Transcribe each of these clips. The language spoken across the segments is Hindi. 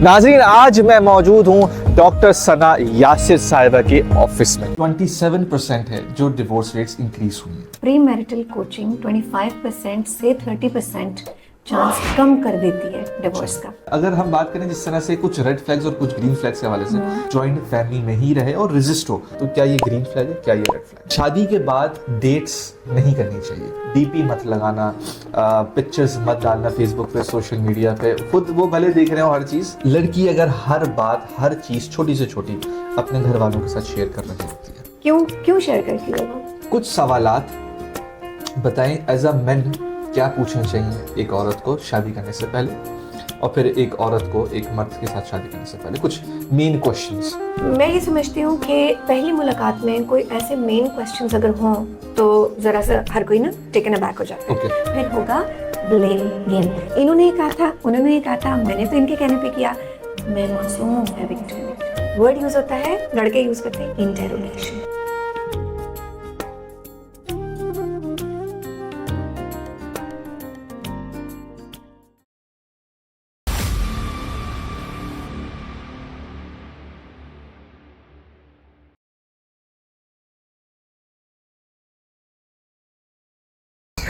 नाज़रीन, आज मैं मौजूद हूँ डॉक्टर सना यासिर साहिबा के ऑफिस में। 27% है जो डिवोर्स रेट्स इंक्रीज हुई हैं। प्री मैरिटल कोचिंग 25% से 30% चांस कम कर देती है डिवोर्स का। अगर हम बात करें जिस तरह से कुछ रेड फ्लैग्स और कुछ ग्रीन फ्लैग्स के हवाले से, जॉइंट फैमिली में ही रहे और रेजिस्ट हो, तो क्या ये ग्रीन फ्लैग है, क्या ये रेड फ्लैग? शादी के बाद डेट्स नहीं करनी चाहिए, डीपी मत लगाना, पिक्चर्स मत डालना फेसबुक पे, सोशल मीडिया पे, खुद वो भले देख रहे हो हर चीज। लड़की अगर हर बात, हर चीज छोटी से छोटी अपने घर वालों के साथ शेयर करना चाहती है, क्यों शेयर करती है वो? कुछ सवालात बताएं एज अ मैन क्या पूछने चाहिए एक औरत को शादी करने से पहले, और फिर एक औरत को एक मर्द के साथ शादी करने से पहले कुछ मेन क्वेश्चंस। मैं ये समझती हूँ कि पहली मुलाकात में कोई ऐसे मेन क्वेश्चंस अगर हों तो जरा सा हर कोई ना टेकन अबैक हो जाता है। फिर होगा ब्लेम गेम, इन्होंने ये कहा था, उन्होंने ये कहा था, मैंने तो इनके कहने पे किया, मैं मासूम हूँ, मैं विक्टिम। वर्ड यूज होता है, लड़के यूज करते हैं इंटेरोगेशन।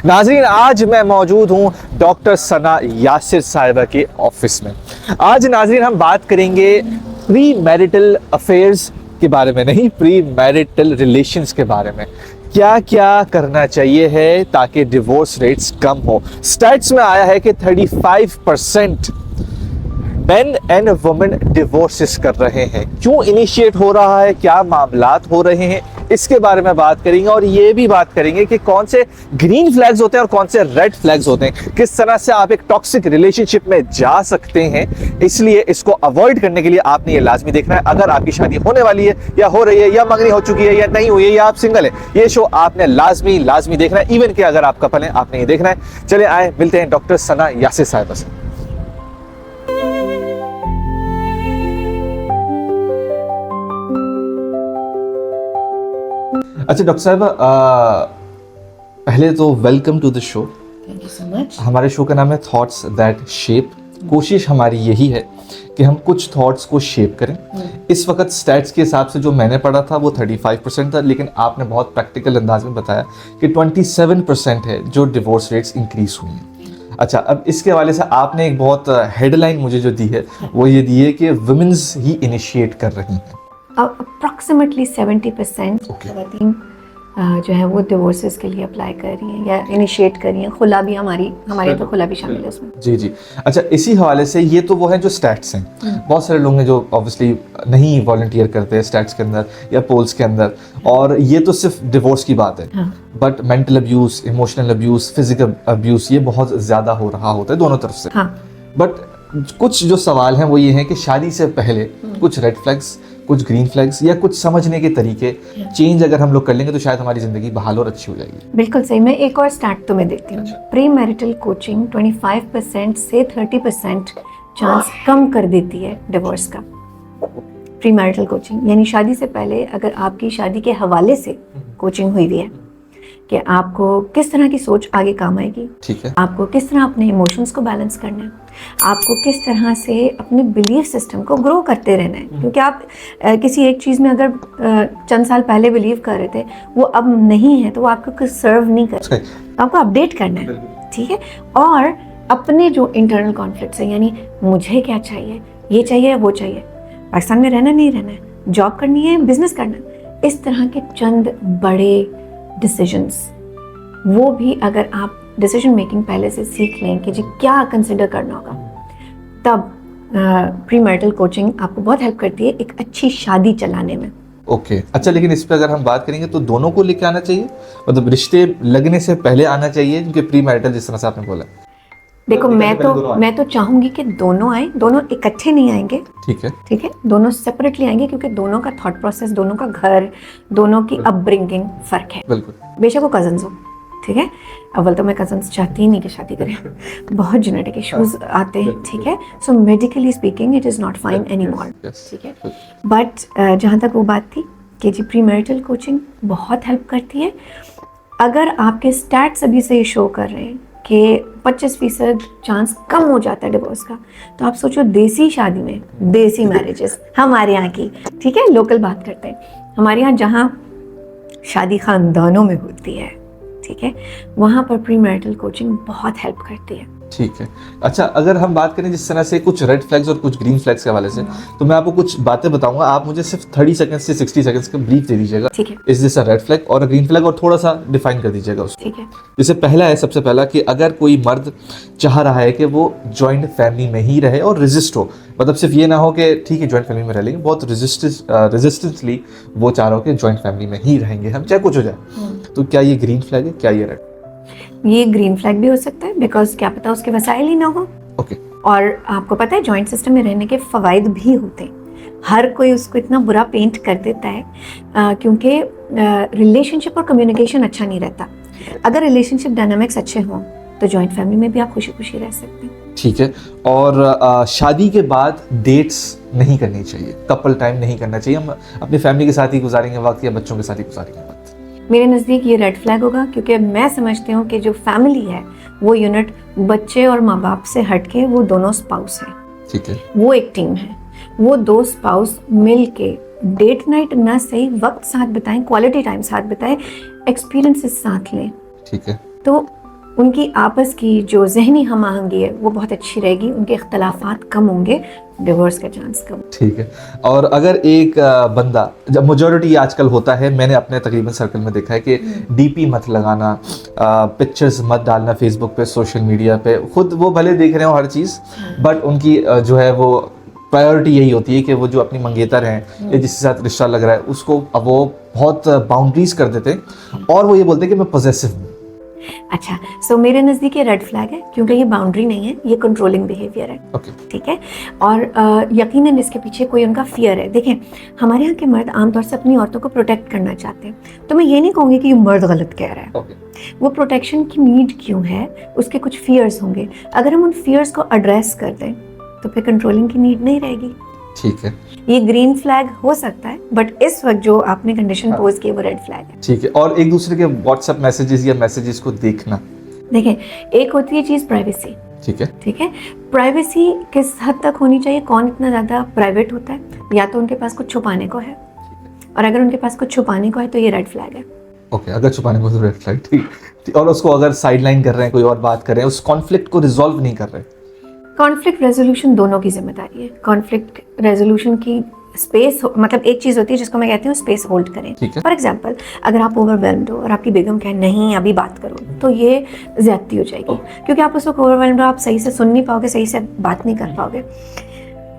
नाज़रीन, आज मैं मौजूद हूँ डॉक्टर सना यासिर साहिबा के ऑफिस में। आज नाज़रीन हम बात करेंगे प्री मैरिटल अफेयर्स के बारे में, नहीं प्री मैरिटल रिलेशंस के बारे में। क्या क्या करना चाहिए है ताकि डिवोर्स रेट्स कम हो। स्टैट्स में आया है कि 35% मेन एंड वुमेन डिवोर्सेस कर रहे हैं। क्यों इनिशिएट हो रहा है, क्या मामलात हो रहे हैं, इसके बारे में बात करेंगे। और ये भी बात करेंगे कि कौन से ग्रीन फ्लैग्स होते हैं और कौन से रेड फ्लैग्स होते हैं, किस तरह से आप एक टॉक्सिक रिलेशनशिप में जा सकते हैं। इसलिए इसको अवॉइड करने के लिए आपने ये लाजमी देखना है। अगर आपकी शादी होने वाली है या हो रही है या मंगनी हो चुकी है या नहीं हुई है या आप सिंगल है, ये शो आपने लाजमी देखना है। इवन कि अगर आप कपल हैं, आपने ये देखना है। चले आए मिलते हैं डॉक्टर सना यासिर साहिबा से। अच्छा डॉक्टर साहिबा, पहले तो welcome to the show. Thank you so much. हमारे शो का नाम है थॉट्स दैट शेप। कोशिश हमारी यही है कि हम कुछ थॉट्स को शेप करें। इस वक्त स्टैट्स के हिसाब से जो मैंने पढ़ा था वो 35% था, लेकिन आपने बहुत प्रैक्टिकल अंदाज में बताया कि 27% है जो डिवोर्स रेट्स इंक्रीज हुई हैं। अच्छा, अब इसके हवाले से आपने एक बहुत हेडलाइन मुझे जो दी है वो ये दी है कि वुमेन्स ही इनिशिएट कर रही हैं। अप्रॉक्सीमेटली 70% खवातीन जो है वो डिवोर्सेस के लिए अप्लाई कर रही हैं या इनिशिएट कर रही हैं। खुला भी हमारी तो खुला भी शामिल है उसमें। जी। अच्छा, इसी हवाले से ये तो वो है जो स्टैट्स हैं। बहुत सारे लोग हैं जो ऑब्वियसली नहीं वॉलंटियर करते हैं स्टैट्स के अंदर या पोल्स के अंदर, और ये तो सिर्फ डिवोर्स की बात है। But mental abuse, emotional abuse, physical abuse ये बहुत ज़्यादा हो रहा होता है दोनों तरफ से। बट कुछ जो सवाल हैं वो ये हैं कि शादी से पहले कुछ रेड फ्लैग्स, कुछ ग्रीन फ्लैग्स या कुछ समझने के तरीके चेंज अगर हम लोग कर लेंगे तो शायद हमारी जिंदगी बहाल और अच्छी हो जाएगी। बिल्कुल सही। मैं एक और स्टार्ट तुम्हें देती हूँ। प्री मैरिटल कोचिंग 25% से 30% चांस कम कर देती है डिवोर्स का। प्री मैरिटल कोचिंग यानी शादी से पहले अगर आपकी शादी के हवाले से कोचिंग हुई हुई है कि आपको किस तरह की सोच आगे काम आएगी, ठीक है, आपको किस तरह अपने इमोशंस को बैलेंस करना है, आपको किस तरह से अपने बिलीफ सिस्टम को ग्रो करते रहना है। क्योंकि आप किसी एक चीज़ में अगर चंद साल पहले बिलीव कर रहे थे, वो अब नहीं है, तो वो आपको कुछ सर्व नहीं कर रहा, आपको अपडेट करना है। ठीक है। और अपने जो इंटरनल कॉन्फ्लिक्ट्स है, यानी मुझे क्या चाहिए, ये चाहिए वो चाहिए, पाकिस्तान में रहना नहीं रहना है, जॉब करनी है, बिजनेस करना है, इस तरह के चंद बड़े डिसीजंस, वो भी अगर आप डिसीजन मेकिंग पहले से सीख लें कि जी क्या कंसिडर करना होगा, तब प्री मैरिटल कोचिंग आपको बहुत हेल्प करती है एक अच्छी शादी चलाने में। ओके। अच्छा, लेकिन इस पे अगर हम बात करेंगे तो दोनों को लेके आना चाहिए, मतलब रिश्ते लगने से पहले आना चाहिए, क्योंकि प्री मैरिटल जिस तरह से आपने बोला। देखो, मैं तो चाहूंगी कि दोनों आए, दोनों इकट्ठे नहीं आएंगे। ठीक है, दोनों सेपरेटली आएंगे, क्योंकि दोनों का थॉट प्रोसेस, दोनों का घर, दोनों की अपब्रिंगिंग फर्क है। बिल्कुल। बेशक वो कजन्स हो, ठीक है। अव्वल तो मैं कजन्स चाहती ही नहीं कि शादी करें, बहुत जेनेटिक इश्यूज आते हैं। ठीक है। So medically speaking it is not fine any more. ठीक है। बट जहाँ तक वो बात थी कि जी प्री मैरिटल कोचिंग बहुत हेल्प करती है। अगर आपके स्टैट्स अभी से शो कर रहे हैं कि 25% चांस कम हो जाता है डिवोर्स का, तो आप सोचो देसी शादी में, देसी मैरिजेस हमारे यहाँ की, ठीक है, लोकल बात करते हैं, हमारे यहाँ जहाँ शादी खानदानों में होती है, ठीक है, वहाँ पर प्री मैरिटल कोचिंग बहुत हेल्प करती है। ठीक है। अच्छा, अगर हम बात करें जिस तरह से कुछ रेड फ्लैग्स और कुछ ग्रीन फ्लैग्स के हवाले से, तो मैं आपको कुछ बातें बताऊंगा, आप मुझे सिर्फ 30 सेकंड से 60 सेकंड्स का ब्रीफ दे दीजिएगा। ठीक है। Is this a red flag और अ ग्रीन फ्लैग, और थोड़ा सा डिफाइन कर दीजिएगा उसको। ठीक है। जैसे पहला है, सबसे पहला कि अगर कोई मर्द चाह रहा है कि वो जॉइंट फैमिली में ही रहे और रेजिस्ट हो, मतलब सिर्फ ये ना हो कि ठीक है जॉइंट फैमिली में रह लेंगे, बहुत रेजिस्टेंसली वो चाह रहा हो कि जॉइंट फैमिली में ही रहेंगे हम, चाहे कुछ हो जाए, तो क्या ये ग्रीन फ्लैग है, क्या ये रेड? ये ग्रीन फ्लैग भी हो सकता है, बिकॉज क्या पता उसके वसाइल ही ना हो। ओके। और आपको पता है जॉइंट सिस्टम में रहने के फ़वाइद भी होते हैं, हर कोई उसको इतना बुरा पेंट कर देता है क्योंकि रिलेशनशिप और कम्युनिकेशन अच्छा नहीं रहता। अगर रिलेशनशिप डायनामिक्स अच्छे हों तो जॉइंट फैमिली में भी आप खुशी खुशी रह सकते हैं। ठीक है। और शादी के बाद डेट्स नहीं करनी चाहिए, कपल टाइम नहीं करना चाहिए, हम अपनी फैमिली के साथ ही गुजारेंगे वक्त या बच्चों के साथ ही गुजारेंगे वक्त। मेरे नज़दीक ये रेड फ्लैग होगा, क्योंकि मैं समझती हूँ कि जो फैमिली है वो यूनिट बच्चे और माँ बाप से हट के वो दोनों स्पाउस हैं। ठीक है। वो एक टीम है, वो दो स्पाउस मिल के डेट नाइट ना सही वक्त साथ बिताएं, क्वालिटी टाइम साथ बिताएं, एक्सपीरियंसेस साथ लें। ठीक है। तो उनकी आपस की जो जहनी हम-आहंगी है वो बहुत अच्छी रहेगी, उनके इख्तलाफात कम होंगे, डिवोर्स का चांस कम। ठीक है। और अगर एक बंदा, जब मेजॉरिटी आजकल होता है, मैंने अपने तकरीबन सर्कल में देखा है कि डीपी मत लगाना, पिक्चर्स मत डालना फेसबुक पे, सोशल मीडिया पे, खुद वो भले देख रहे हो हर चीज़, बट उनकी जो है वो प्रायोरिटी यही होती है कि वो जो अपनी मंगेतर हैं या जिसके साथ रिश्ता लग रहा है उसको अब वो बहुत बाउंड्रीज कर देते हैं और वो ये बोलते हैं कि मैं पॉजेसिव हूँ। अच्छा, सो मेरे नज़दीक ये रेड फ्लैग है, क्योंकि ये बाउंड्री नहीं है, ये कंट्रोलिंग बिहेवियर है। ओके। ठीक है। और यकीनन इसके पीछे कोई उनका फियर है। देखें, हमारे यहाँ के मर्द आमतौर से अपनी औरतों को प्रोटेक्ट करना चाहते हैं, तो मैं ये नहीं कहूँगी कि ये मर्द गलत कह रहा है। ओके। वो प्रोटेक्शन की नीड क्यों है, उसके कुछ फियर्स होंगे, अगर हम उन फियर्स को एड्रेस कर दें तो फिर कंट्रोलिंग की नीड नहीं रहेगी। ठीक है। ये ग्रीन फ्लैग हो सकता है, बट इस वक्त जो आपने कंडीशन पोज की वो रेड फ्लैग है। ठीक है। और एक दूसरे के व्हाट्सएप मैसेजेस या मैसेजेस को देखना। देखें, एक होती है चीज़ प्राइवेसी। ठीक है। ठीक है, प्राइवेसी किस हद तक होनी चाहिए, कौन इतना ज़्यादा प्राइवेट होता है, या तो उनके पास कुछ छुपाने को है, और अगर उनके पास कुछ छुपाने को है तो ये रेड फ्लैग है। ओके, अगर छुपाने को तो रेड फ्लैग। ठीक। और उसको अगर साइडलाइन कर रहे हैं, कोई और बात कर रहे हैं, उस कॉन्फ्लिक्ट को रिजॉल्व नहीं कर रहे। कॉन्फ्लिक्ट रेजोल्यूशन दोनों की जिम्मेदारी है। कॉन्फ्लिक्ट रेजोल्यूशन की स्पेस, मतलब एक चीज़ होती है जिसको मैं कहती हूँ स्पेस होल्ड करें। ठीक है। फॉर एग्जांपल, अगर आप ओवरवेल्म्ड हो और आपकी बेगम कहे नहीं अभी बात करो, तो ये ज्यादती हो जाएगी, क्योंकि आप उस वक्त ओवरवेल्म्ड हो, आप सही से सुन नहीं पाओगे, सही से बात नहीं कर पाओगे।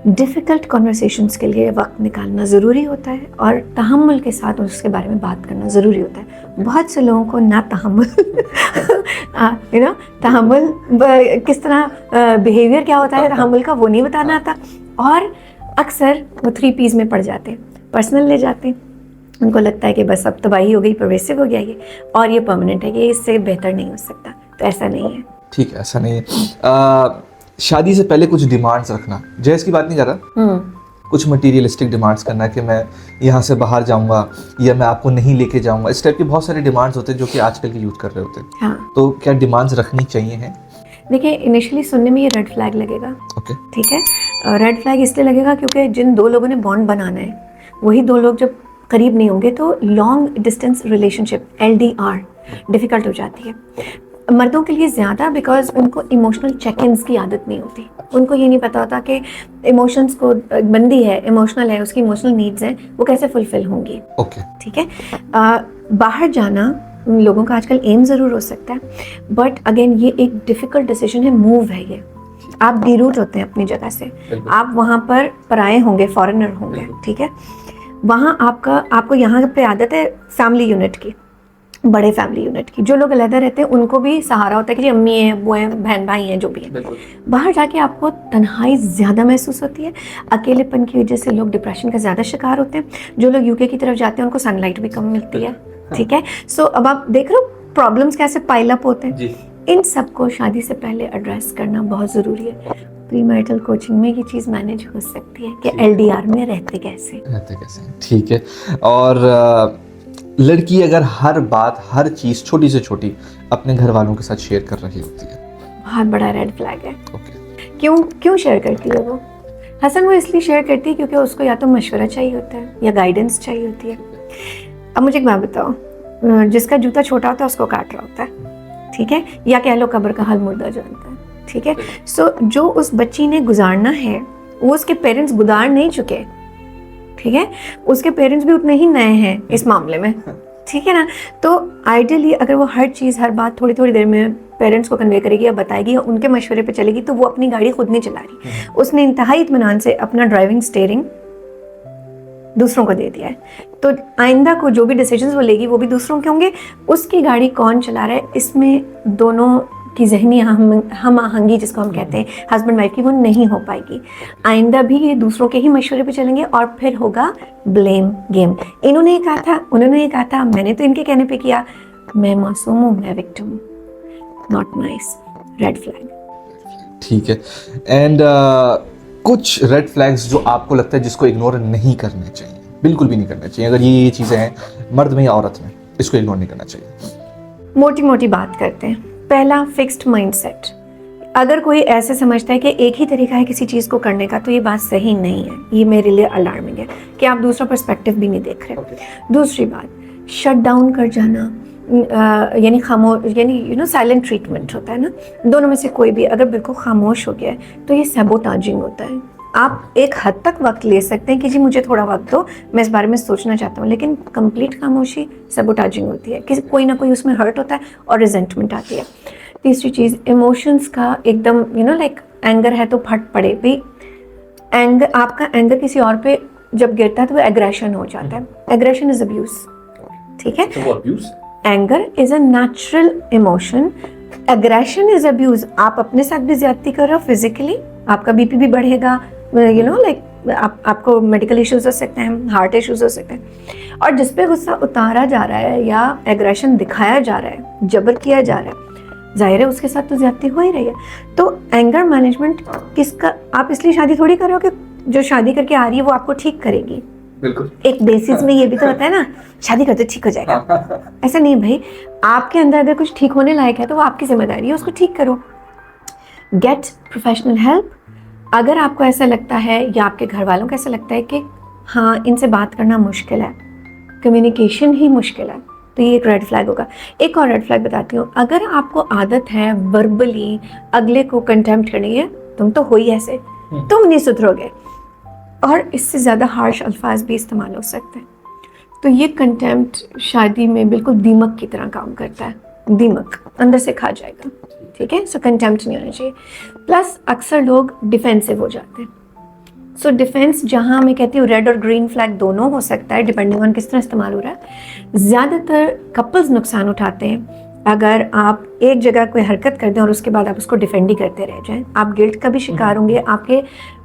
डिफ़िकल्ट कॉन्वर्सेशंस के लिए वक्त निकालना ज़रूरी होता है और तहम्मुल के साथ उसके बारे में बात करना ज़रूरी होता है। बहुत से लोगों को ना तहम्मुल तहम्मुल किस तरह बिहेवियर क्या होता है तहम्मुल का, वो नहीं बताना आता, और अक्सर वो 3 P's में पड़ जाते हैं, पर्सनल ले जाते हैं, उनको लगता है कि बस अब तबाही हो गई, परवेसिव हो गया ये, और ये परमानेंट है, ये इससे बेहतर नहीं हो सकता। तो ऐसा नहीं है। ठीक है, ऐसा नहीं है। शादी से पहले कुछ डिमांड्स रखना, जैस की बात नहीं कर रहा, कुछ मटीरियलिस्टिक डिमांड्स करना कि मैं यहाँ से बाहर जाऊँगा या मैं आपको नहीं लेके जाऊँगा, इस टाइप के बहुत सारे डिमांड्स होते हैं जो कि आजकल के यूथ कर रहे होते हैं। हाँ। तो क्या डिमांड्स रखनी चाहिए हैं? देखिए, इनिशियली सुनने में ये रेड फ्लैग लगेगा। ओके। ठीक है, रेड फ्लैग इसलिए लगेगा क्योंकि जिन दो लोगों ने बॉन्ड बनाना है वही दो लोग जब करीब नहीं होंगे तो long distance relationship LDR difficult हो जाती है मर्दों के लिए ज़्यादा, बिकॉज उनको इमोशनल चेक इन्स की आदत नहीं होती। उनको ये नहीं पता होता कि इमोशंस को, बंदी है, इमोशनल है, उसकी इमोशनल नीड्स हैं, वो कैसे फुलफिल होंगी। ओके। ठीक है। बाहर जाना उन लोगों का आजकल एम ज़रूर हो सकता है, बट अगेन ये एक डिफ़िकल्ट डिसीजन है, मूव है ये। आप डीरूट होते हैं अपनी जगह से, आप वहाँ पर पराए होंगे, फॉरेनर होंगे। ठीक है, वहाँ आपको यहाँ पे आदत है फैमिली यूनिट की, बड़े फैमिली यूनिट की। जो लोग अलहदा रहते हैं उनको भी सहारा होता है कि जी अम्मी हैं, अब्बू हैं, बहन भाई हैं, जो भी हैं। बाहर जाके आपको तन्हाई ज़्यादा महसूस होती है, अकेलेपन की वजह से लोग डिप्रेशन का ज़्यादा शिकार होते हैं। जो लोग UK की तरफ जाते हैं उनको सनलाइट भी कम मिलती है। ठीक है, सो अब आप देख रहे हो प्रॉब्लम्स कैसे पाइल अप होते हैं। इन सबको शादी से पहले एड्रेस करना बहुत ज़रूरी है। प्री मैरिटल कोचिंग में ये चीज़ मैनेज हो सकती है कि LDR में रहते कैसे। ठीक है। और लड़की अगर हर बात, हर चीज़ छोटी से छोटी अपने घर वालों के साथ शेयर कर रही होती है? बहुत बड़ा रेड फ्लैग है। ओके। क्यों शेयर करती है वो? हसन वो इसलिए शेयर करती है क्योंकि उसको या तो मशवरा चाहिए होता है या गाइडेंस चाहिए होती है। अब मुझे एक बात बताओ, जिसका जूता छोटा होता है उसको काट रहा होता है, ठीक है, या कह लो कब्र का हाल मुर्दा जानता है, ठीक है। सो जो उस बच्ची ने गुजारना है वो उसके पेरेंट्स गुजार नहीं चुके, ठीक है, उसके पेरेंट्स भी उतने ही नए हैं इस मामले में, ठीक है ना। तो आइडियली अगर वो हर चीज़, हर बात थोड़ी थोड़ी देर में पेरेंट्स को कन्वे करेगी या बताएगी या उनके मशवरे पे चलेगी, तो वो अपनी गाड़ी खुद नहीं चला रही, उसने इंतहाई इत्मीनान से अपना ड्राइविंग स्टीयरिंग दूसरों को दे दिया है। तो आइंदा को जो भी डिसीजंस वो लेगी वो भी दूसरों के होंगे। उसकी गाड़ी कौन चला रहा है, इसमें दोनों की जहनी हम आहंगी, जिसको हम कहते हैं हस्बैंड वाइफ की, वो नहीं हो पाएगी। आइंदा भी ये दूसरों के ही मशवरे पे चलेंगे और फिर होगा ब्लेम गेम। इन्होंने ये कहा था, उन्होंने ये कहा था, मैंने तो इनके कहने पे किया, मैं मासूम हूँ, मैं विक्टिम हूँ। Not nice, red flag. ठीक है। एंड कुछ रेड फ्लैग्स जो आपको लगता है जिसको इग्नोर नहीं करने चाहिए, बिल्कुल भी नहीं करना चाहिए, अगर ये चीज़ें हैं मर्द में या औरत में, इसको इग्नोर नहीं करना चाहिए? मोटी मोटी बात करते हैं। पहला, फिक्स्ड माइंडसेट। अगर कोई ऐसे समझता है कि एक ही तरीका है किसी चीज़ को करने का, तो ये बात सही नहीं है। ये मेरे लिए अलार्मिंग है कि आप दूसरा पर्सपेक्टिव भी नहीं देख रहे। दूसरी बात, शट डाउन कर जाना, यानी खामोश, यानी साइलेंट ट्रीटमेंट होता है ना, दोनों में से कोई भी अगर बिल्कुल खामोश हो गया है तो ये सैबोटाजिंग होता है। आप एक हद तक वक्त ले सकते हैं कि जी मुझे थोड़ा वक्त दो, मैं इस बारे में सोचना चाहता हूँ, लेकिन कंप्लीट खामोशी सैबोटाजिंग होती है, किसी कोई ना कोई उसमें हर्ट होता है और रिजेंटमेंट आती है। तीसरी चीज़, इमोशंस का एकदम लाइक एंगर है तो फट पड़े भी। एंगर, आपका एंगर किसी और पे जब गिरता है तो वो एग्रेशन हो जाता है। एग्रेशन इज अब्यूज, ठीक है। Anger is a natural emotion, aggression is abuse. आप अपने साथ भी ज्यादती कर रहे हो फिजिकली, आपका बीपी भी बढ़ेगा, लाइक आपको मेडिकल इश्यूज हो सकते हैं, हार्ट इश्यूज हो सकते हैं। और जिस पे गुस्सा उतारा जा रहा है या एग्रेशन दिखाया जा रहा है, जबर किया जा रहा है, जाहिर है उसके साथ तो ज्यादती हो ही रही है। तो एंगर मैनेजमेंट किसका, आप इसलिए शादी थोड़ी कर रहे हो कि जो शादी करके आ रही है वो आपको ठीक करेगी। बिल्कुल। एक बेसिस में ये भी तो होता है ना, शादी करते ठीक हो जाएगा, ऐसा नहीं भाई। आपके अंदर अगर कुछ ठीक होने लायक है तो वो आपकी जिम्मेदारी है, उसको ठीक करो। Get professional help. अगर आपको ऐसा लगता है या आपके घर वालों को ऐसा लगता है कि हाँ इनसे बात करना मुश्किल है, कम्युनिकेशन ही मुश्किल है, तो ये एक रेड फ्लैग होगा। एक और रेड फ्लैग बताती हूँ, अगर आपको आदत है वर्बली अगले को कंटेम्प्ट करनी है, तुम तो हो ही ऐसे, तुम नहीं सुधरोगे, और इससे ज़्यादा हार्श अल्फाज भी इस्तेमाल हो सकते हैं, तो ये कंटेम्प्ट शादी में बिल्कुल दीमक की तरह काम करता है। दीमक अंदर से खा जाएगा, ठीक है। सो कंटेम्प्ट नहीं होना चाहिए। प्लस अक्सर लोग डिफेंसिव हो जाते हैं। सो डिफेंस, जहाँ मैं कहती हूँ रेड और ग्रीन फ्लैग दोनों हो सकता है, डिपेंडिंग ऑन किस तरह इस्तेमाल हो रहा है। ज़्यादातर कपल्स नुकसान उठाते हैं अगर आप एक जगह कोई हरकत कर दें और उसके बाद आप उसको डिफेंड ही करते रह जाएं। आप गिल्ट का भी शिकार होंगे, आपके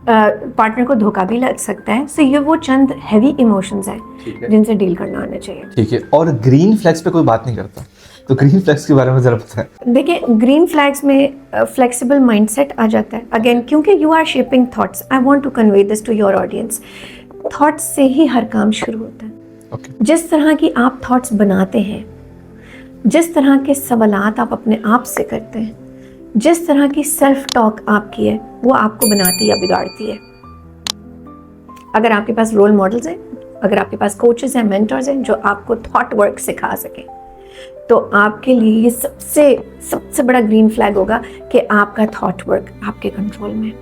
पार्टनर को धोखा भी लग सकता है। सो ये वो चंद हैवी इमोशंस हैं जिनसे डील करना आना चाहिए। ठीक है। और ग्रीन फ्लैग्स पे कोई बात नहीं करता, तो ग्रीन फ्लैग्स के बारे में जरा बताएं। देखिए, ग्रीन फ्लैग्स में फ्लेक्सिबल माइंडसेट आ जाता है। अगेन, क्योंकि you are shaping thoughts, I want to convey this to your audience. Thoughts से ही हर काम शुरू होता है। Okay. जिस तरह की आप थॉट्स बनाते हैं, जिस तरह के सवालात आप अपने आप से करते हैं, जिस तरह की सेल्फ टॉक आपकी है, वो आपको बनाती या बिगाड़ती है। अगर आपके पास रोल मॉडल्स हैं, अगर आपके पास कोचेस हैं, मेंटर्स हैं जो आपको थॉट वर्क सिखा सकें, तो आपके लिए ये सबसे बड़ा ग्रीन फ्लैग होगा कि आपका थॉट वर्क आपके कंट्रोल में।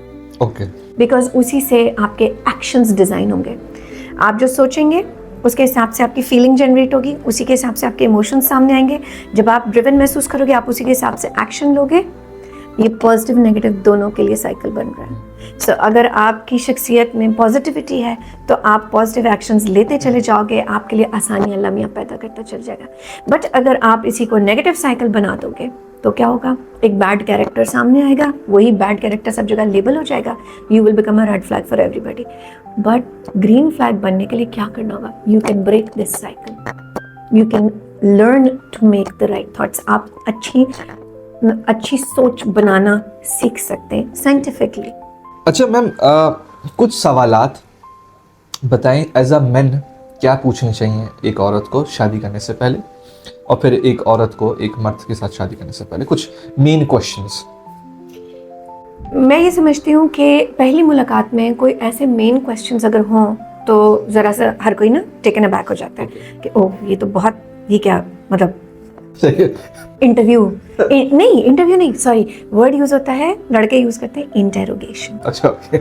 ओके। बिकॉज उसी से आपके एक्शंस डिज़ाइन होंगे। आप जो सोचेंगे उसके हिसाब से आपकी फीलिंग जनरेट होगी, उसी के हिसाब से आपके इमोशंस सामने आएंगे। जब आप ड्रिवन महसूस करोगे, आप उसी के हिसाब से एक्शन लोगे। ये पॉजिटिव नेगेटिव दोनों के लिए साइकिल बन रहा है। सो अगर आपकी शख्सियत में पॉजिटिविटी है तो आप पॉजिटिव एक्शंस लेते चले जाओगे, आपके लिए आसानियां लम्हियां पैदा करता चल जाएगा। बट अगर आप इसी को नेगेटिव साइकिल बना दोगे तो क्या होगा, एक बैड कैरेक्टर सामने आएगा, वही बैड कैरेक्टर सब जगह लेबल हो जाएगा, you will become a red flag for everybody. But green flag बनने के लिए क्या करना होगा, you can break this cycle, you can learn to make the right thoughts. आप अच्छी सोच बनाना सीख सकते हैं साइंटिफिकली। अच्छा मैम, कुछ सवालात बताएं एज अ मैन क्या पूछनी चाहिए एक औरत को शादी करने से पहले, और फिर एक औरत को एक मर्द के साथ शादी करने से पहले, कुछ मेन क्वेश्चंस? मैं ये समझती हूँ कि पहली मुलाकात में कोई ऐसे मेन क्वेश्चंस अगर हों तो ज़रा सा हर कोई ना टेकन अबैक हो जाता है कि ओह ये तो बहुत, ये क्या मतलब इंटरव्यू नहीं, इंटरव्यू नहीं, सॉरी, वर्ड यूज़ होता है, लड़के यूज़ करते हैं इंटेरोगेशन। अच्छा, ओके।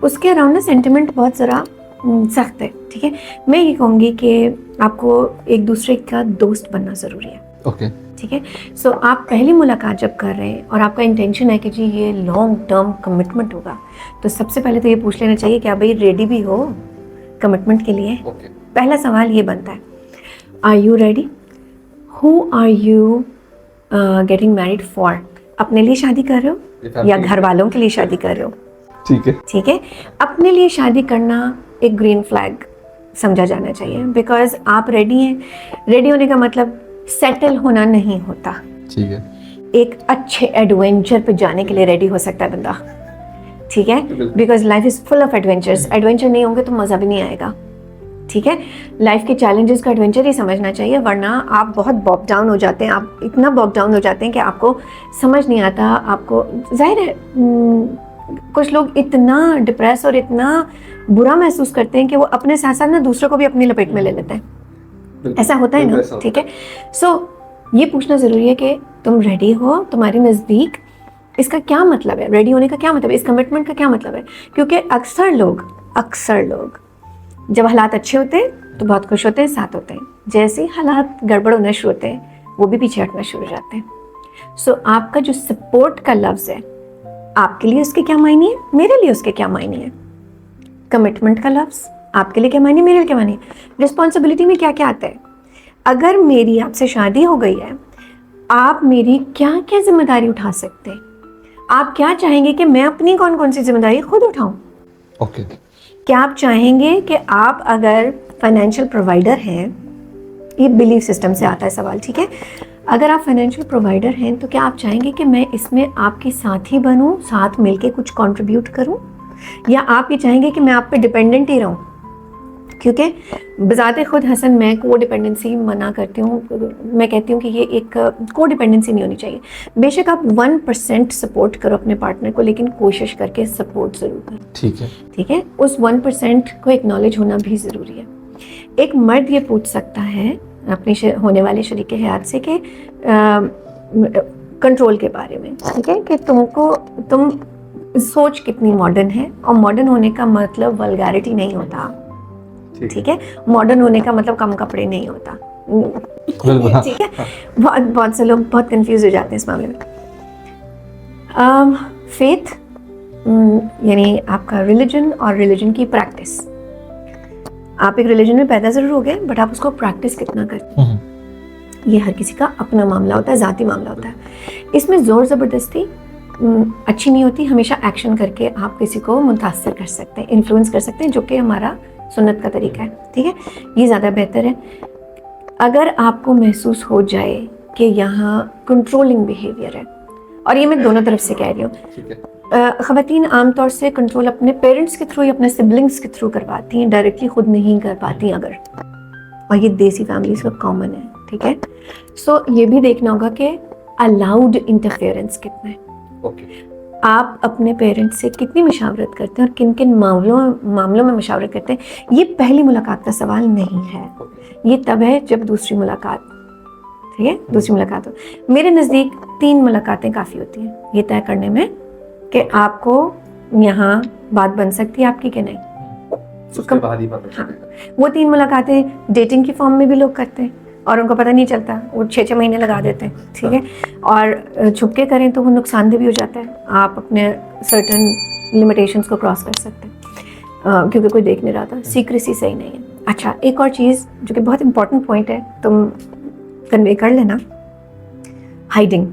उसके अराउंड ना सेंटिमेंट बहुत ज़रा सख्त है, ठीक है। मैं ये कहूँगी कि आपको एक दूसरे का दोस्त बनना ज़रूरी है, ओके। ठीक है। सो आप पहली मुलाकात जब कर रहे हैं और आपका इंटेंशन है कि जी ये लॉन्ग टर्म कमिटमेंट होगा, तो सबसे पहले तो ये पूछ लेना चाहिए क्या भाई रेडी भी हो कमिटमेंट के लिए। ओके। पहला सवाल ये बनता है, are you ready? Who are you getting married for? अपने लिए शादी कर रहे हो या घर वालों के लिए शादी कर रहे हो? ठीक है। ठीक है, अपने लिए शादी करना एक ग्रीन फ्लैग समझा जाना चाहिए, बिकॉज आप रेडी हैं। रेडी होने का मतलब सेटल होना नहीं होता। ठीक है। एक अच्छे एडवेंचर पे जाने के लिए रेडी हो सकता है बंदा, ठीक है, because life is full of adventures. Adventure नहीं होंगे तो मज़ा भी नहीं आएगा, ठीक है। लाइफ के चैलेंजेस का एडवेंचर ही समझना चाहिए, वरना आप बहुत बॉग डाउन हो जाते हैं। आप इतना बॉग डाउन हो जाते हैं कि आपको समझ नहीं आता। आपको जाहिर है कुछ लोग इतना डिप्रेस और इतना बुरा महसूस करते हैं कि वो अपने साथ साथ ना दूसरों को भी अपनी लपेट में ले लेते हैं। ऐसा होता है ना, ठीक है। सो ये पूछना ज़रूरी है कि तुम रेडी हो, तुम्हारे नज़दीक इसका क्या मतलब है, रेडी होने का क्या मतलब है, इस कमिटमेंट का क्या मतलब है। क्योंकि अक्सर लोग जब हालात अच्छे होते हैं तो बहुत खुश होते हैं, साथ होते हैं। जैसे ही हालात गड़बड़ होना शुरू होते हैं वो भी पीछे हटना शुरू हो जाते हैं। सो आपका जो सपोर्ट का लफ्ज़ है, आपके लिए उसके क्या मायने हैं, मेरे लिए उसके क्या मायने हैं। कमिटमेंट का लफ्ज़ आपके लिए क्या मायने, मेरे लिए क्या मायने। रिस्पॉन्सिबिलिटी में क्या क्या आता है। अगर मेरी आपसे शादी हो गई है, आप मेरी क्या क्या जिम्मेदारी उठा सकते हैं। आप क्या चाहेंगे कि मैं अपनी कौन कौन सी जिम्मेदारी खुद उठाऊं। ओके। क्या आप चाहेंगे कि आप अगर फाइनेंशियल प्रोवाइडर हैं, ये बिलीफ सिस्टम से आता है सवाल, ठीक है। अगर आप फाइनेंशियल प्रोवाइडर हैं तो क्या आप चाहेंगे कि मैं इसमें आपके साथी बनूं, साथ मिलके कुछ कंट्रीब्यूट करूं, या आप ये चाहेंगे कि मैं आप पे डिपेंडेंट ही रहूं। क्योंकि बजाते खुद हसन मैं को डिपेंडेंसी मना करती हूँ। मैं कहती हूँ कि ये एक को डिपेंडेंसी नहीं होनी चाहिए। बेशक आप 1% सपोर्ट करो अपने पार्टनर को, लेकिन कोशिश करके सपोर्ट ज़रूर करो, ठीक है। ठीक है। उस 1% को एक्नॉलेज होना भी ज़रूरी है। एक मर्द ये पूछ सकता है अपने होने वाले शरीक हयात से कि कंट्रोल के बारे में, ठीक है, कि तुम सोच कितनी मॉडर्न है। और मॉडर्न होने का मतलब वल्गैरिटी नहीं होता, ठीक है। मॉडर्न होने का मतलब कम कपड़े नहीं होता, ठीक है। बहुत से लोग बहुत कंफ्यूज हो जाते हैं इस मामले में। फेथ यानी आपका रिलीजन और रिलीजन की प्रैक्टिस। आप एक रिलीजन में पैदा ज़रूर हो गए, बट आप उसको प्रैक्टिस कितना करते हैं, ये हर किसी का अपना मामला होता है, ज़ाती मामला होता है। इसमें ज़ोर ज़बरदस्ती अच्छी नहीं होती। हमेशा एक्शन करके आप किसी को मुतासर कर सकते हैं, इन्फ्लुएंस कर सकते हैं, जो कि हमारा सुन्नत का तरीका है, ठीक है। ये ज़्यादा बेहतर है। अगर आपको महसूस हो जाए कि यहाँ कंट्रोलिंग बिहेवियर है, और ये मैं दोनों तरफ से कह रही हूँ, ख़वातीन आमतौर से कंट्रोल अपने पेरेंट्स के थ्रू या अपने सिबलिंग्स के थ्रू करवाती हैं, डायरेक्टली खुद नहीं कर पाती अगर, और ये देसी फैमिलीज का कॉमन है, ठीक है। सो ये भी देखना होगा कि अलाउड इंटरफेरेंस कितना है। आप अपने पेरेंट्स से कितनी मशावरत करते हैं और किन किन मामलों में मशावरत करते हैं। ये पहली मुलाकात का सवाल नहीं है, ये तब है जब दूसरी मुलाकात, ठीक है, दूसरी मुलाकात हो। मेरे नज़दीक 3 मुलाकातें काफ़ी होती हैं ये तय करने में कि आपको यहाँ बात बन सकती है आपकी कि नहीं। उसके बाद ही पता हाँ, वो 3 मुलाकातें डेटिंग की फॉर्म में भी लोग करते हैं और उनको पता नहीं चलता, वो 6-6 महीने लगा देते हैं, ठीक है। और छुपके करें तो वो नुकसानदेह भी हो जाता है। आप अपने सर्टन लिमिटेशंस को क्रॉस कर सकते हैं क्योंकि कोई देख नहीं रहा था। सीक्रेसी सही नहीं है। अच्छा, एक और चीज़ जो कि बहुत इंपॉर्टेंट पॉइंट है, तुम कन्वे कर लेना, हाइडिंग।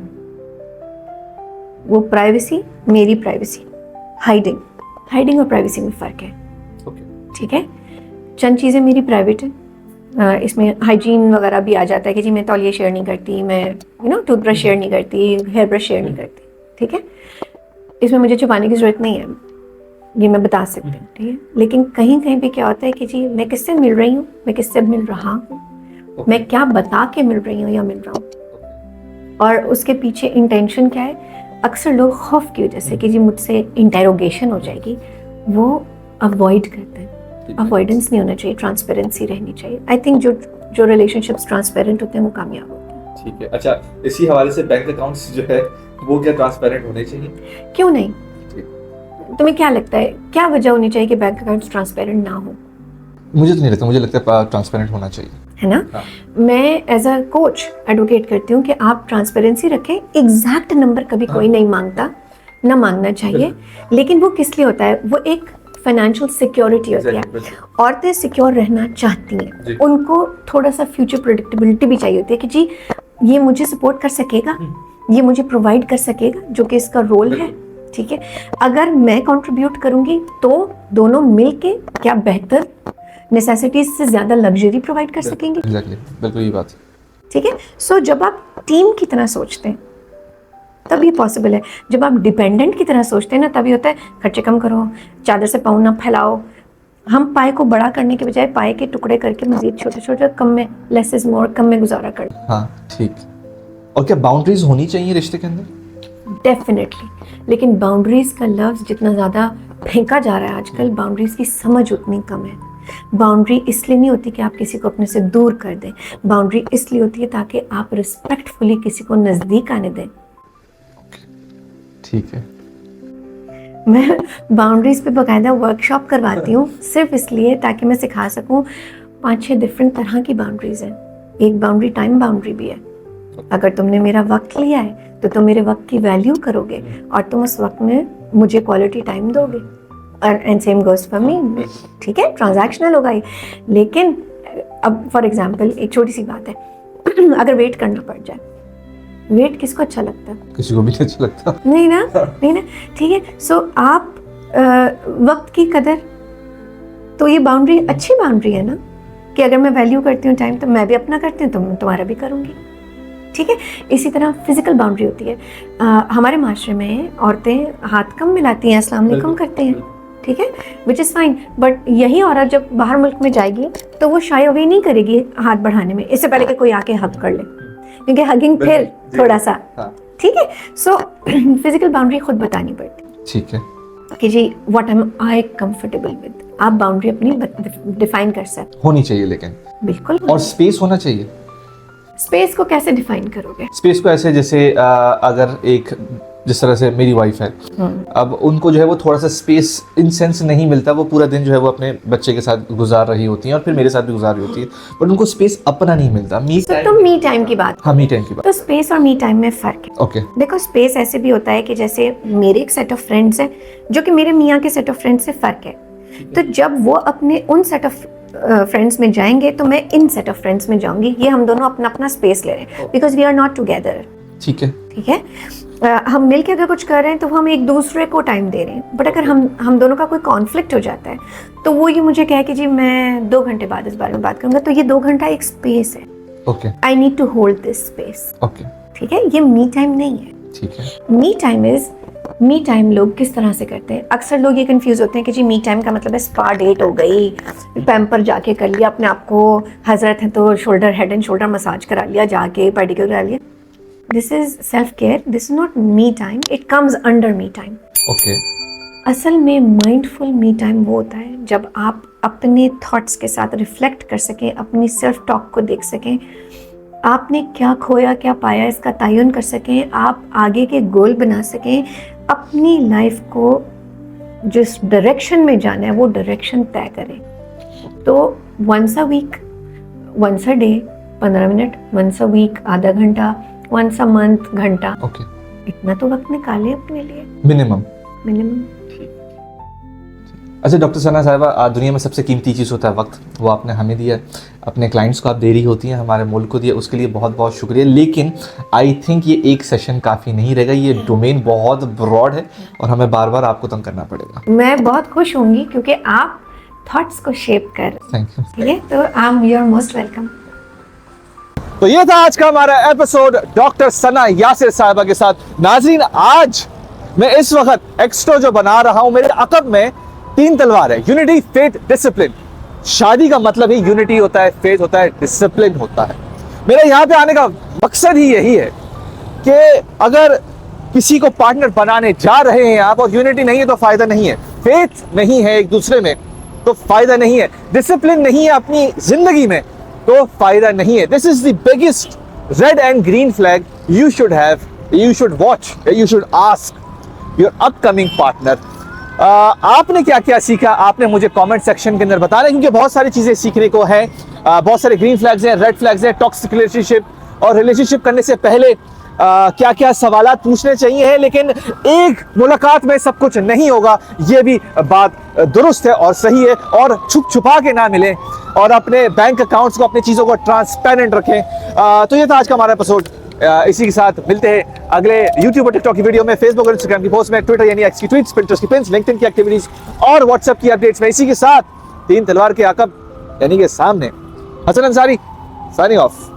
वो प्राइवेसी, मेरी प्राइवेसी, हाइडिंग और प्राइवेसी में फ़र्क है, ठीक है। चंद चीज़ें मेरी प्राइवेट है, इसमें हाइजीन वगैरह भी आ जाता है कि जी मैं तौलिया शेयर नहीं करती, मैं टूथब्रश शेयर नहीं करती, हेयर ब्रश शेयर नहीं करती, ठीक है। इसमें मुझे छुपाने की ज़रूरत नहीं है। ये मैं बता सकती हूँ, ठीक है। लेकिन कहीं कहीं पे क्या होता है कि जी मैं किससे मिल रही हूँ, मैं किससे मिल रहा हूँ, मैं क्या बता के मिल रही हूँ या मिल रहा हूँ, और उसके पीछे इंटेंशन क्या है। अक्सर लोग खौफ की वजह से कि जी मुझसे इंटेरोगेशन हो जाएगी, वो अवॉइड करते हैं। अवॉइडेंस नहीं होना चाहिए, ट्रांसपेरेंसी रहनी चाहिए। आई थिंक जो रिलेशनशिप्स ट्रांसपेरेंट होते हैं वो कामयाब होते हैं। ठीक है। अच्छा, इसी हवाले से बैंक अकाउंट्स जो है वो क्या ट्रांसपेरेंट होने चाहिए? क्यों नहीं? तुम्हें क्या लगता है क्या वजह होनी चाहिए कि बैंक अकाउंट्स ट्रांसपेरेंट ना हो? मुझे तो नहीं लगता, मुझे लगता है ट्रांसपेरेंट होना चाहिए, है ना। हाँ। मैं एज अ कोच एडवोकेट करती हूँ कि आप ट्रांसपेरेंसी रखें। एग्जैक्ट नंबर कभी कोई नहीं मांगता, ना मांगना चाहिए, लेकिन वो किस लिए होता है? वो एक फाइनेंशियल सिक्योरिटी होती है। औरतें सिक्योर रहना चाहती हैं, उनको थोड़ा सा फ्यूचर प्रेडिक्टेबिलिटी भी चाहिए होती है कि जी ये मुझे सपोर्ट कर सकेगा, ये मुझे प्रोवाइड कर सकेगा, जो कि इसका रोल है, ठीक है। अगर मैं कंट्रीब्यूट करूंगी तो दोनों मिलके क्या बेहतर नेसेसिटीज से ज्यादा लग्जरी प्रोवाइड कर सकेंगे। एग्जैक्टली, बिल्कुल ये बात, ठीक है। सो जब आप टीम की तरह सोचते हैं तब ये पॉसिबल है। जब आप डिपेंडेंट की तरह सोचते हैं ना, तभी होता है खर्चे कम करो, चादर से पाँव ना फैलाओ। हम पाए को बड़ा करने के बजाय पाए के टुकड़े करके मजीद छोटे छोटे कम में, लेस इज मोर, कम में गुजारा कर। हाँ ठीक। और क्या बाउंड्रीज होनी चाहिए रिश्ते के अंदर? डेफिनेटली, लेकिन बाउंड्रीज का लफ्ज जितना ज़्यादा फेंका जा रहा है आजकल, बाउंड्रीज की समझ उतनी कम है। बाउंड्री इसलिए नहीं होती कि आप किसी को अपने से दूर कर दें, बाउंड्री इसलिए होती है ताकि आप रिस्पेक्टफुली किसी को नज़दीक आने दें। ठीक है। मैं बाउंड्रीज पे बाकायदा वर्कशॉप करवाती हूँ सिर्फ इसलिए ताकि मैं सिखा सकूँ 5-6 डिफरेंट तरह की बाउंड्रीज हैं। एक बाउंड्री टाइम बाउंड्री भी है। अगर तुमने मेरा वक्त लिया है तो तुम मेरे वक्त की वैल्यू करोगे और तुम उस वक्त में मुझे क्वालिटी टाइम दोगे, and same goes for me, ठीक है। ट्रांजैक्शनल होगा ये। लेकिन अब फॉर एग्जांपल एक छोटी सी बात है, अगर वेट करना पड़ जाए, वेट किसको अच्छा लगता है? किसी को भी नहीं अच्छा लगता। नहीं ना, नहीं ना, ठीक है। सो आप वक्त की कदर, तो ये बाउंड्री अच्छी बाउंड्री है ना, कि अगर मैं वैल्यू करती हूँ टाइम तो मैं भी अपना करती हूँ तो मैं तुम्हारा भी करूँगी, ठीक है। इसी तरह फिजिकल बाउंड्री होती है। हमारे माशरे में औरतें हाथ कम मिलाती हैं, अस्सलाम वालेकुम करते हैं, ठीक है, विच इज़ फाइन। बट यही औरत जब बाहर मुल्क में जाएगी तो वो शाय अवे नहीं करेगी हाथ बढ़ाने में, इससे पहले कि कोई आके हग कर ले, क्योंकि हगिंग फिर थोड़ा सा, ठीक है। सो फिजिकल बाउंड्री खुद बतानी पड़ती, ठीक है, कि जी what am I comfortable with. आप बाउंड्री अपनी डिफाइन कर सकते होनी चाहिए, लेकिन बिल्कुल। और स्पेस होना चाहिए। स्पेस को कैसे डिफाइन करोगे? स्पेस को ऐसे जैसे अगर एक, जिस तरह से मेरी वाइफ है, अब उनको जो है वो थोड़ा सा स्पेस इन सेंस नहीं मिलता, वो पूरा दिन जो है वो अपने बच्चे के साथ गुजार रही होती हैं और फिर मेरे साथ भी गुजार रही होती है, बट उनको स्पेस अपना नहीं मिलता। मी टाइम, तो मी टाइम की बात, हाँ मी टाइम की बात। तो स्पेस और मी टाइम में फ़र्क है। ओके, देखो स्पेस ऐसे भी होता है कि जैसे मेरे एक सेट ऑफ फ्रेंड्स हैं जो कि मेरे मियाँ के सेट ऑफ फ्रेंड्स से फ़र्क है, तो जब वो अपने उन सेट ऑफ फ्रेंड्स में जाएंगे तो मैं इन सेट ऑफ फ्रेंड्स में जाऊंगी। ये हम दोनों अपना अपना स्पेस ले रहे हैं, because we are not together, ठीक है, ठीक है। हम मिलके अगर कुछ कर रहे हैं तो हम एक दूसरे को टाइम दे रहे हैं, बट अगर हम दोनों का कोई कॉन्फ्लिक्ट हो जाता है तो वो ये मुझे कहे कि जी मैं 2 घंटे बाद इस बारे में बात करूंगा, तो ये 2 घंटा एक स्पेस है। Okay, I need to hold this space, okay, ठीक है। ये मी टाइम नहीं है, ठीक है। Me time is, me time लोग किस तरह से करते हैं? अक्सर लोग ये कंफ्यूज होते हैं कि जी मी टाइम का मतलब है स्पा डेट हो गई, पैम्पर जाके कर लिया, अपने आप को हजरत है तो shoulder, head and shoulder massage करा लिया, जाके पेडिक्योर करा लिया। This is self care, this is not me time, it comes under me time. Okay, असल में माइंडफुल मी टाइम वो होता है जब आप अपने थॉट्स के साथ रिफ्लेक्ट कर सकें, अपनी सेल्फ टॉक को देख सकें, आपने क्या खोया क्या पाया इसका तयन कर सकें, आप आगे के गोल बना सकें, अपनी लाइफ को जिस डायरेक्शन में जाना है वो डायरेक्शन तय करें। तो once a week, once a day 15 minute, once a week आधा घंटा, वंस अ मंथ घंटा, ओके, इतना तो वक्त निकालें अपने लिए, मिनिमम। अच्छा डॉक्टर सना साहिबा, दुनिया में सबसे कीमती चीज़ होता है वक्त, वो आपने हमें दिया, अपने क्लाइंट्स को आप दे रही होती हैं, हमारे मुल्क को दिया, उसके लिए बहुत बहुत शुक्रिया। लेकिन आई थिंक ये एक सेशन काफ़ी नहीं रहेगा, ये डोमेन बहुत ब्रॉड है और हमें बार बार आपको तंग करना पड़ेगा। मैं बहुत खुश होंगी क्योंकि आप थॉट्स को शेप कर, थैंक यू, ठीक है। तो यू आर मोस्ट वेलकम। तो ये था आज का हमारा एपिसोड डॉक्टर सना यासिर साहिबा के साथ। नाज़रीन, आज मैं इस वक्त एक्स्ट्रो जो बना रहा हूँ, मेरे अकब में तीन तलवार है, यूनिटी, फेथ, डिसिप्लिन। शादी का मतलब ही यूनिटी होता है, फेथ होता है, डिसिप्लिन होता है। मेरा यहां पे आने का मकसद ही यही है कि अगर किसी को पार्टनर बनाने जा रहे हैं आप और यूनिटी नहीं है तो फायदा नहीं है, फेथ नहीं है एक दूसरे में तो फायदा नहीं है, डिसिप्लिन नहीं है अपनी जिंदगी में तो फायदा नहीं है। This is the biggest red and green flag you should have, you should watch, you should ask your upcoming partner. आपने क्या क्या सीखा, आपने मुझे कमेंट सेक्शन के अंदर बताना है, क्योंकि बहुत सारी चीजें सीखने को है। बहुत सारे ग्रीन फ्लैग्स हैं, रेड फ्लैग्स हैं, टॉक्सिक रिलेशनशिप और रिलेशनशिप करने से पहले क्या क्या सवालात पूछने चाहिए है, लेकिन एक मुलाकात में सब कुछ नहीं होगा, ये भी बात दुरुस्त है और सही है। और छुप छुपा के ना मिले और अपने बैंक अकाउंट्स को, अपनी चीजों को ट्रांसपेरेंट रखें। तो ये था आज का हमारा एपिसोड। इसी के साथ मिलते हैं अगले YouTube और TikTok की वीडियो में, Facebook और Instagram की पोस्ट में, ट्विटर यानी एक्स की ट्वीट्स, पिंटरेस्ट की पिन्स, लिंक्डइन की एक्टिविटीज और व्हाट्सएप की अपडेट्स में। इसी के साथ तीन तलवार के आकब यानी के सामने हसन अंसारी साइनिंग ऑफ।